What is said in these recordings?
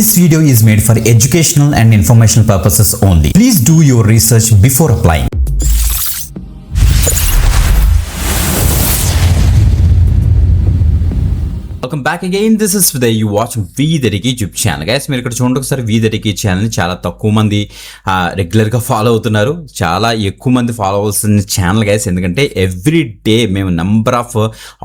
This video is made for educational and informational purposes only. Please do your research before applying. Welcome back again. This is Vidya. యూ వాచ్ వి దరికి YouTube channel. Guys మీరు ఇక్కడ చూడండి ఒకసారి, వి దరికి ఛానల్ని చాలా తక్కువ మంది రెగ్యులర్గా ఫాలో అవుతున్నారు. చాలా ఎక్కువ మంది ఫాలో అవ్వాల్సిన ఛానల్ గైస్, ఎందుకంటే ఎవ్రీ డే మేము నంబర్ ఆఫ్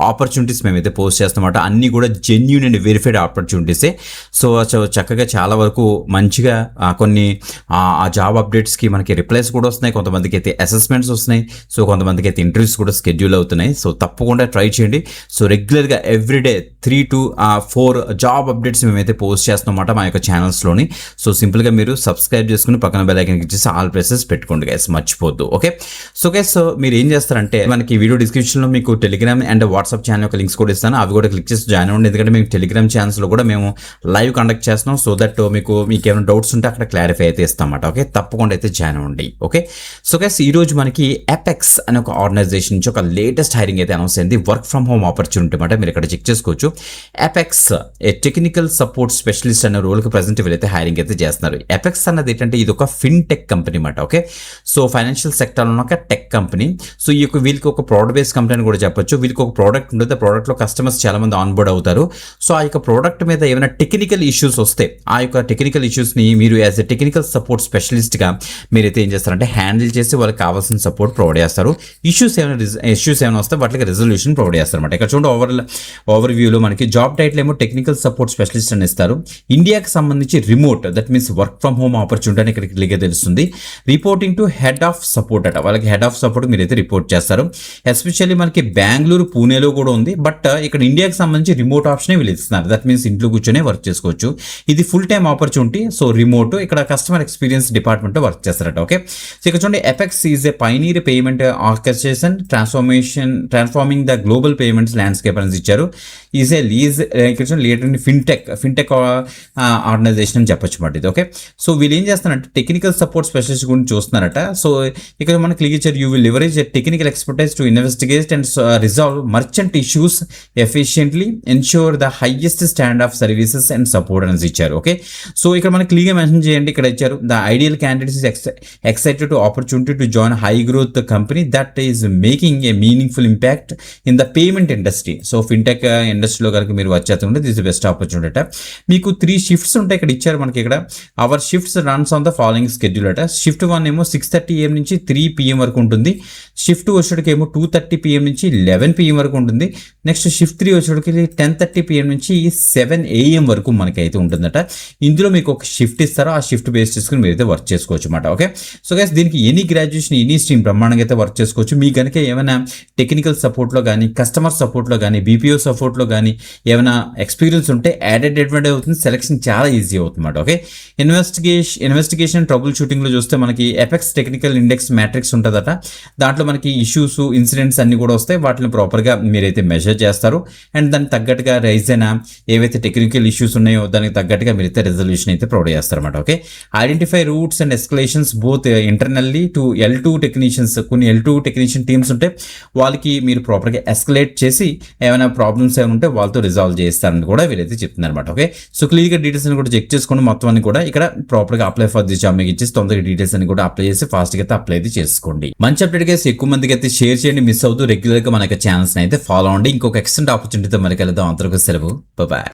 ఆపర్చునిటీస్ మేమైతే పోస్ట్ చేస్తామన్నమాట. అన్నీ కూడా జెన్యూన్ అండ్ వెరిఫైడ్ ఆపర్చునిటీసే. సో చక్కగా చాలా వరకు మంచిగా కొన్ని ఆ జాబ్ అప్డేట్స్కి మనకి రిప్లైస్ కూడా వస్తున్నాయి. కొంతమందికి అయితే అసెస్మెంట్స్ వస్తున్నాయి. సో కొంతమందికి అయితే ఇంటర్వ్యూస్ కూడా షెడ్యూల్ అవుతున్నాయి. సో తప్పకుండా ట్రై చేయండి. సో రెగ్యులర్గా ఎవ్రీడే 3 to 4 జాబ్ అప్డేట్స్ మేమైతే పోస్ట్ చేస్తామన్నమాట మా యొక్క ఛానల్స్లోని. సో సింపుల్గా మీరు సబ్స్క్రైబ్ చేసుకుని పక్కన బెల్ ఐకాన్ ఇచ్చేసి ఆల్ ప్రెసెస్ పెట్టుకోండి గైస్, మర్చిపోద్దు. ఓకే. సో గైస్, సో మీరు ఏం చేస్తారంటే మనకి వీడియో డిస్క్రిప్షన్లో మీకు టెలిగ్రామ్ అండ్ వాట్సాప్ ఛానల్ యొక్క లింక్స్ కూడా ఇస్తాను. అవి కూడా క్లిక్ చేసి జాయిన్ అవ్వండి. ఎందుకంటే మేము టెలిగ్రామ్ ఛానల్స్లో కూడా మేము లైవ్ కండక్ట్ చేస్తున్నాం. సో దట్ మీకు ఏమైనా డౌట్స్ ఉంటే అక్కడ క్లారిఫై అయితే ఇస్తామన్నమాట. ఓకే, తప్పకుండా అయితే జాయిన్ అవ్వండి. ఓకే. సో గైస్, ఈరోజు మనకి ఎపెక్స్ అనే ఒక ఆర్గనైజేషన్ నుంచి ఒక లేటెస్ట్ హైరింగ్ అయితే అనౌన్స్ అయింది. వర్క్ ఫ్రమ్ హోమ్ ఆపర్చునిటీ అన్నమాట. మీరు ఇక్కడ చెక్ చేసుకోవచ్చు. Apex a technical support specialist అనే రోల్కి ప్రజెంట్ వీళ్ళైతే హైరింగ్ అయితే చేస్తున్నారు. ఎపెక్స్ అన్నది ఏంటంటే ఇది ఒక ఫిన్టెక్ కంపెనీ అన్నమాట. ఓకే. సో ఫైనాన్షియల్ సెక్టర్లో ఉన్న ఒక టెక్ కంపెనీ. సో ఈ యొక్క వీళ్ళకి ఒక ప్రోడక్ట్ బేస్డ్ కంపెనీ అని కూడా చెప్పొచ్చు. వీళ్ళకి ఒక ప్రోడక్ట్ ఉంటుంది. ఆ ప్రోడక్ట్లో కస్టమర్స్ చాలా మంది ఆన్ బోర్డ్ అవుతారు. సో ఆ యొక్క ప్రోడక్ట్ మీద ఏమైనా టెక్నికల్ ఇష్యూస్ వస్తే ఆ యొక్క టెక్నికల్ ఇష్యూస్ని మీరు యాజ్ ఎ టెక్నికల్ సపోర్ట్ స్పెషలిస్ట్గా మీరైతే ఏం చేస్తారంటే హ్యాండిల్ చేసి వాళ్ళకి కావాల్సిన సపోర్ట్ ప్రొవైడ్ చేస్తారు. ఇష్యూస్ ఏమైనా వస్తే వాటికి రెజల్యూషన్ ప్రొవైడ్ చేస్తారు అన్నమాట. ఇక్కడ చూడండి, ఓవర్ వ్యూలో మనకి జాబ్ టైటిల్ ఏమో టెక్నికల్ సపోర్ట్ స్పెషలిస్ట్ అని ఇస్తారు. ఇండియాకి సంబంధించి remote, that means work from home opportunity అని ఇక్కడ క్లియర్గా తెలుస్తుంది. Reporting to head of support అట. వాళ్ళకి హెడ్ ఆఫ్ సపోర్ట్ మీరైతే రిపోర్ట్ చేస్తారు. ఎస్పెషల్లీ మనకి బెంగళూరు, పూణేలో కూడా ఉంది. బట్ ఇక్కడ ఇండియాకి సంబంధించి రిమోట్ ఆప్షన్ వీళ్ళు ఇస్తున్నారు. దట్ మీన్స్ ఇంట్లో కూర్చొని వర్క్ చేసుకోవచ్చు. ఇది full time opportunity. So remote ఇక్కడ కస్టమర్ ఎక్స్పీరియన్స్ డిపార్ట్మెంట్ వర్క్ చేస్తారట. ఓకే. సో ఇక్కడ చూడండి, Apex is a pioneer payment orchestration transforming the global payments landscape అని ఇచ్చారు. Is a lease leader fintech organization అని చెప్పొచ్చు మాట ఇది. ఓకే. సో వీళ్ళు ఏం చేస్తారంటే టెక్నికల్ సపోర్ట్ స్పెషలిస్ట్ గురించి చూస్తున్నారట. సో ఇక్కడ మనకి క్లిక్ ఇచ్చారు, you will leverage technical expertise to investigate and resolve merchant issues efficiently, ensure the highest stand of services and support అని ఇచ్చారు. ఓకే. సో ఇక్కడ మనకి క్లియర్గా మెన్షన్ చేయండి. ఇక్కడ ఇచ్చారు, the ideal candidates excited to opportunity to join high growth company that is making a meaningful impact in the payment industry. So fintech ఇండస్ట్రీలో కనుక మీరు వచ్చేస్తుంటే దిస్ బెస్ట్ ఆపర్చునిటీ అట. మీకు 3 షిఫ్ట్స్ ఉంటాయి. ఇక్కడ ఇచ్చారు మనకి. ఇక్కడ our shifts runs on the following schedule అట. షిఫ్ట్ 1 ఏమో 6:30 AM నుంచి 3 PM వరకు ఉంటుంది. షిఫ్ట్ వచ్చేటికి ఏమో 2:30 PM నుంచి 11 PM వరకు ఉంటుంది. నెక్స్ట్ షిఫ్ట్ 3 వచ్చేటికి 10:30 PM నుంచి 7 AM వరకు మనకి అయితే ఉంటుందట. ఇందులో మీకు ఒక షిఫ్ట్ ఇస్తారో ఆ షిఫ్ట్ బేస్ చేసుకుని మీరు అయితే వర్క్ చేసుకోవచ్చు అన్నమాట. ఓకే. సో గైస్, దీనికి ఎనీ గ్రాడ్యుయేషన్ ఎనీ స్ట్రీమ్ బ్రహ్మాండంగా అయితే వర్క్ చేసుకోవచ్చు. మీ కనుక ఏమైనా టెక్నికల్ సపోర్ట్లో కానీ కస్టమర్ సపోర్ట్లో కానీ బీపీఓ సపోర్ట్లో కానీ ఏమైనా ఎక్స్పీరియన్స్ ఉంటే యాడెడ్ అడ్వాంటేజ్ అవుతుంది. సెలెక్షన్ చాలా ఈజీ అవుతుంది. ఓకే. ఇన్వెస్టిగేషన్ ట్రబుల్ షూటింగ్లో చూస్తే మనకి ఎపెక్స్ టెక్నికల్ ఇండెక్స్ మ్యాట్రిక్స్ ఉంటుందట. దాంట్లో మనకి ఇష్యూస్ ఇన్సిడెంట్స్ అన్ని కూడా వస్తాయి. వాటిని ప్రాపర్గా మీరైతే మెజర్ చేస్తారు. అండ్ దానికి తగ్గట్టుగా రైజ్ అయిన ఏవైతే టెక్నికల్ ఇష్యూస్ ఉన్నాయో దానికి తగ్గట్టుగా మీరైతే రెజల్యూషన్ అయితే ప్రొవైడ్ చేస్తారన్నమాట. Okay. Identify roots and escalations both internally to L2 technicians. కొన్ని L2 టెక్నీషియన్ టీమ్స్ ఉంటే వాళ్ళకి మీరు ప్రాపర్గా ఎస్కలేట్ చేసి ఏమైనా ప్రాబ్లమ్స్ ఏమైనా ఉంటే వాళ్ళతో రిజాల్వ్ చేస్తారని కూడా వీరైతే చెప్తున్నారు అనమాట. ఓకే. సో క్లియర్గా డీటెయిల్స్ అని కూడా చెక్ చేసుకోండి. మొత్తం అన్ని కూడా ఇక్కడ ప్రాపర్గా అప్లై ఫర్ ది జాబ్ మీకు ఇచ్చేసి తొందరగా డీటెయిల్స్ అని కూడా అప్లై చేసి ఫాస్ట్గా అయితే అప్లై అయితే చేసుకోండి. మంచి అప్డేట్ గా ఎక్కువ మందికి అయితే షేర్ చేయండి. మిస్ అవుతూ రెగ్యులర్గా మన ఛానల్స్ అయితే ఫాలో అవ్వండి. ఇంకొక ఎక్స్టెంట్ ఆపర్చునిటీతో మనకి వెళ్దాం. అంతవరకు సెలవు. బాయ్.